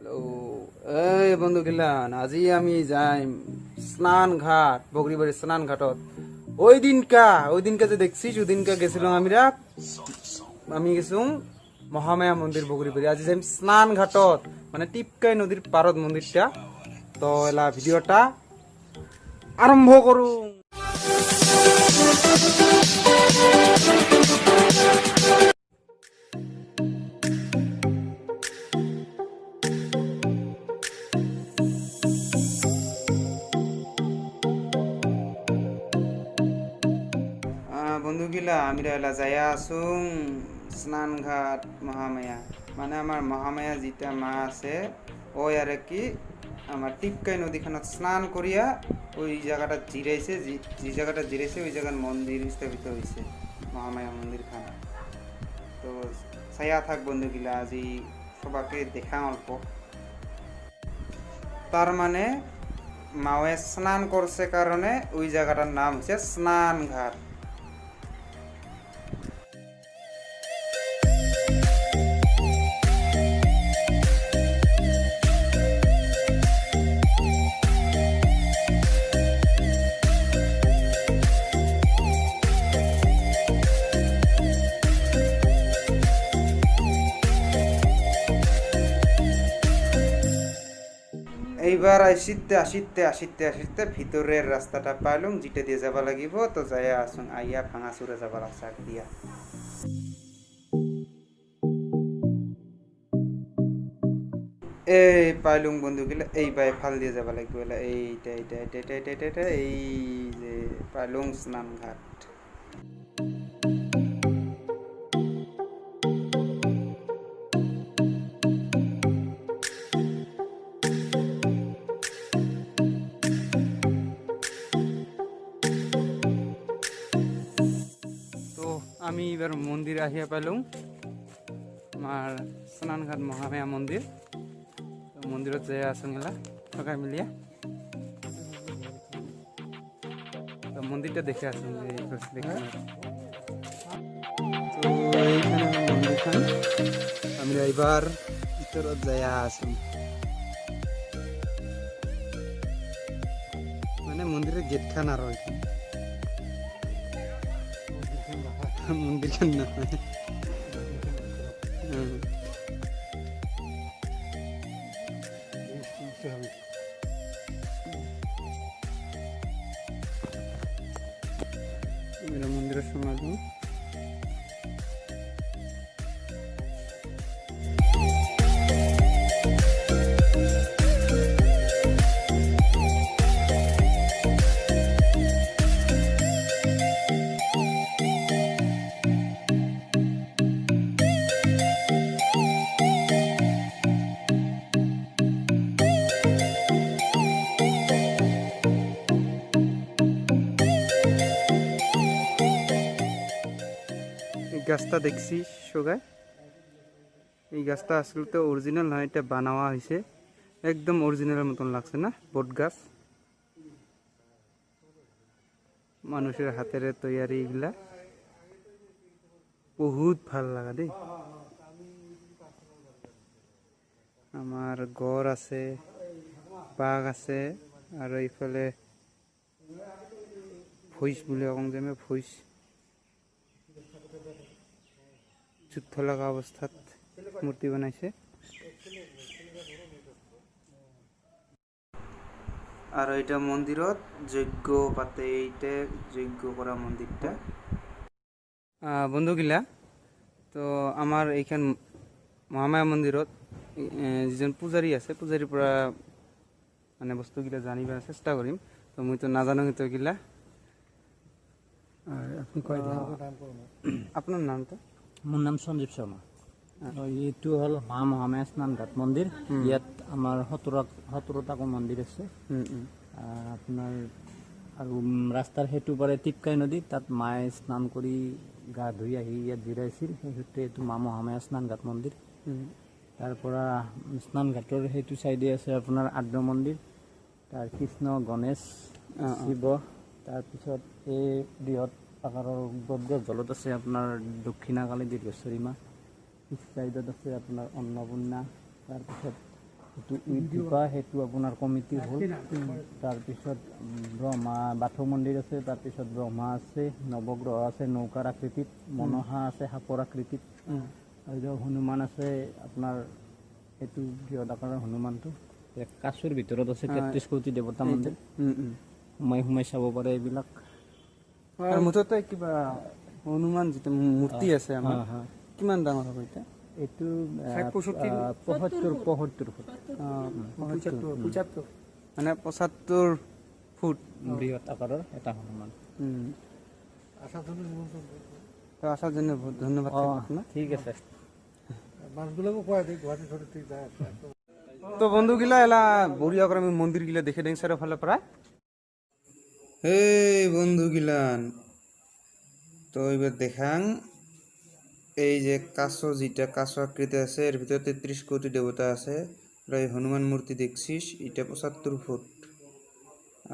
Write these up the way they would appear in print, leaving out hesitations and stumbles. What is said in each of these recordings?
Hello, এই বন্ধু Gillan আজি আমি যাই স্নান ঘাট বগরিবাড়ির স্নান ঘাটত। ওই দিনকা যে দেখছিস ওদিনকা গেছিলাম আমি গেছিলাম মহামায়া মন্দির বগরিবাড়ি। আজি যাই স্নান ঘাটত মানে টিপকাই নদীর পারত মন্দিরটা। তো এলা ভিডিওটা আরম্ভ করুন। বন্ধুগিলা আমরা এলা যাইয়া আসুং স্নানঘাট মহামায়া, মানে আমার মহামায়া যেটা মা আছে ওই আর কি আমার টিপকাই নদীখানত স্নান করিয়া ওই জায়গাটা জিরাইছে, যে জায়গাটা জিরাইছে ওই জায়গার মন্দির স্থাপিত হয়েছে মহামায়া মন্দির খানা। তো ছায়া থাক বন্ধুগিলা, আজি সবাকে দেখা অল্প। তার মানে মাওয়ে স্নান করছে কারণে ওই জায়গাটার নাম হচ্ছে স্নান ঘাট। এইবার আসিতে ভিতরের রাস্তাটা পাইলুম যেটা দিয়ে যাবা লাগিব। তো যাইয়া আসুন, আইয়া ভাঙাচুরে যাবা লাগছে আগ দিয়া। এই পাইলুম বন্ধুগুলা, এই বাই ফাল দিয়ে যাবা লাগবে। এইটা এই যে পাইলুম স্নান ঘাট। তো আমি এবার মন্দিরে আহিয়া পাইলাম, আমার স্নানঘাট মহামায়া মন্দির। তো মন্দিরত যাই আসুন এলা সবাই মিলিয়া। তো মন্দিরটা দেখে আসুন, দেখে। তো এইখানে মন্দিরখান আমরা এবার ভিতরত যাইয়া আসুন, মানে মন্দিরের গেট খান আর ওইখানে মন্দির খান না। মন্দিরের সমাজ গাছটা দেখছি সোগায়, এই গাছটা আসলে তো অরিজিনাল নয়, এটা বানাওয়া হয়েছে। একদম অরিজিনালের মতন লাগছে না? বট গাছ, মানুষের হাতের তৈয়ারি এগুলা বহুত ভাল লাগা দেই। আমার ঘর আছে, বাঘ আছে, আর এইফালে ভইস বলে অংজমে ভইস যুদ্ধ লাগা অবস্থাত মূর্তি বানাইছে। আর এটা মন্দিরত যজ্ঞ পাতে, এইটা যজ্ঞ করা মন্দিরটা। বন্ধুগিলা, তো আমার এইখান মহামায়া মন্দিরত যিজন পূজারী আছে, পূজারীর পৰা মানে বস্তুগিলা জানিবার চেষ্টা কৰিম। তো মই তো নাজানো গিলা। আপনার নামটা? মোৰ নাম সঞ্জীৱ শৰ্মা। এইটো হ'ল মা মহামায়া স্নান ঘাট মন্দিৰ। ইয়াত আমাৰ 17টা মন্দিৰ আছে। আপোনাৰ আৰু ৰাস্তাৰ সেইটো পাৰে টিপকাই নদী, তাত মায়ে স্নান কৰি গা ধুই আহি ইয়াত জিৰাইছিল। সেইটোতে এইটো মা মহামায়া স্নান ঘাট মন্দিৰ। তাৰ পৰা স্নান ঘাটৰ সেইটো চাইডে আছে আপোনাৰ আদ্য মন্দিৰ, তাৰ কৃষ্ণ, গণেশ, শিৱ, তাৰপিছত এই বৃহৎ আকাৰৰ গদগদ জলত আছে আপোনাৰ দক্ষিণাকালী দীৰ্ঘেশ্বৰী মা। ইছ চাইডত আছে আপোনাৰ অন্নপূৰ্ণা, তাৰপিছত এইটো উইথিপা সেইটো আপোনাৰ কমিটি হ'ল। তাৰপিছত ব্ৰহ্মা বাথৌ মন্দিৰ আছে, তাৰপিছত ব্ৰহ্মা আছে, নৱগ্ৰহ আছে নৌকাৰ আকৃতিত, মনসা আছে সাপৰ আকৃতিত, আৰু হনুমান আছে আপোনাৰ সেইটো বৃহৎ আকাৰৰ হনুমানটো। কাছৰ ভিতৰত আছে 33 কোটি দেৱতা মন্দিৰ, সোমাই চাব পাৰে এইবিলাক। আৰু মুঠতে কিবা হনুমান যিটো মূৰ্তি আছে আমাৰ কিমান ডাঙৰ হ'ব এতিয়া? এইটো 75 ফুট মানে 75 ফুট বৃহৎ আকাৰৰ এটা হনুমান। তো আসার জন্য বহুত ধন্যবাদ আপনার। ঠিক আছে। তো বন্ধুগিলা এলা বঢ়িয়া করে আমি মন্দিরগুলা দেখে দিন চাৰিওফালে প্ৰায়। এই বন্ধুগিলান, তো এবার দেখাং এই যে কাছো যেটা কাছো আকৃতি আছে এর ভিতরে 33 কোটি দেবতা আছে। আর এই হনুমান মূর্তি দেখছিস এটা 75 ফুট।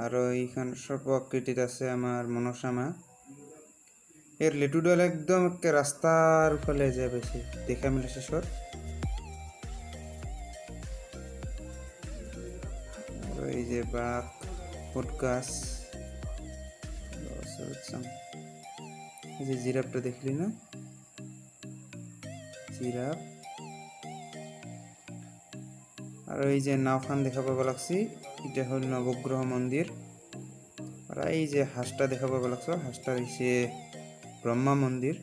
আর এইখান সর্প আকৃতিত আছে আমার মনসা মা। এর লেটুডাল একদম একে রাস্তার ফলে যায় বেশি দেখা মিলে শেষত। এই যে বাঘ ফুট গাছ, এই যে জিরাফটা দেখলি না, জিরাফ। আর এই যে নাওখান দেখা পাবো লাগছি এটা হল নবগ্রহ মন্দির। আর এই যে হাঁসটা দেখা পাবো লাগছো হাঁসটা হইছে ব্রহ্মা মন্দির।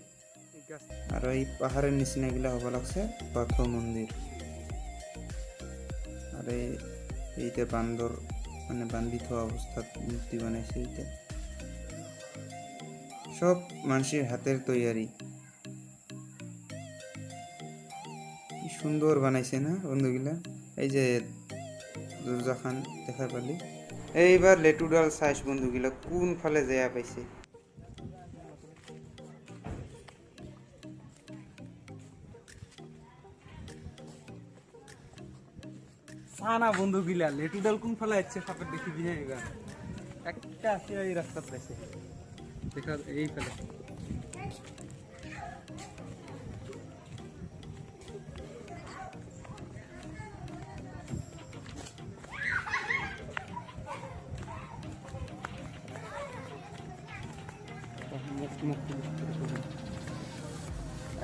আর এই পাহাড়ের নিচে এগুলা হবা লাগছে বাথৌ মন্দির। আর এইটা বান্দর মানে বান্ধিত অবস্থাত মূর্তি বানাইছে। এইটা সব মানুষের হাতের তৈয়ারি, কি সুন্দর বানাইছে না বন্ধুগুলা। এই যে দুর্জা খান দেখা পালি। এইবার লেটুডাল সাইজ বন্ধুগুলা কোন ফালে যায় পাইছে। সানা বন্ধুগিলা লেটুডাল কোন ফেলা যাচ্ছে সাপের দেখি দিয়ে এবার একটা আসে এই রাস্তা পাইছে দেখা এই ফেলে।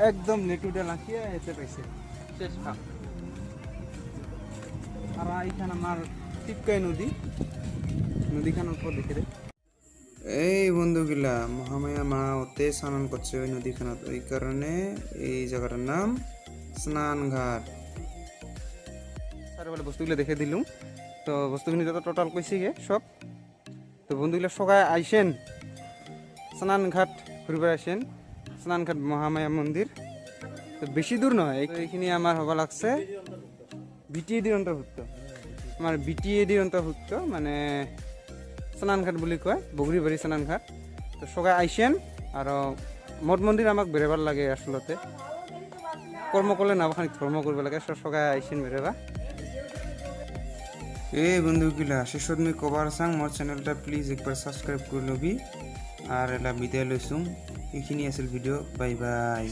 একদম লেটুডাল আসিয়া এসে পাইছে শেষ কাপ। আর এইখানে আমার টিপকাই নদীখানের উপর দেখে রে। এই বন্ধুগুলা মহামায়া মা ওতে স্নান করছে ওই নদীখানত, ওই কারণে এই জায়গাটার নাম স্নান ঘাট। চারিফালে বস্তুগুলো দেখে দিলুম। তো বস্তুখিনি তো টোটাল কইছি গে সব। তো বন্ধুগুলো সবাই আইসেন স্নান ঘাট ঘুরবে, আসেন স্নান ঘাট মহামায়া মন্দির। তো বেশি দূর নয়, এইখিনি আমার হবা লাগছে বিটিএডির অন্তর্ভুক্ত। আমার বিটিএডির অন্তর্ভুক্ত মানে স্নানঘাট বুলি কয়, বগৰীবাৰী স্নানঘাট। তো সবাই আইসেন। আর মঠ মন্দির আমাক বেড়েবার লাগে আসলতে, কর্ম করলে নাবাখানিক ধর্ম করবে লাগে। সবাই আইসেন বেড়েবা। এই বন্ধুগুলা শেষত মই কবার চাং মোর চ্যানেলটা প্লিজ একবার সাবস্ক্রাইব করে লবি। আর এলা বিদায় লৈছোঁ। এইখিনি আছিল ভিডিঅ'। Bye bye.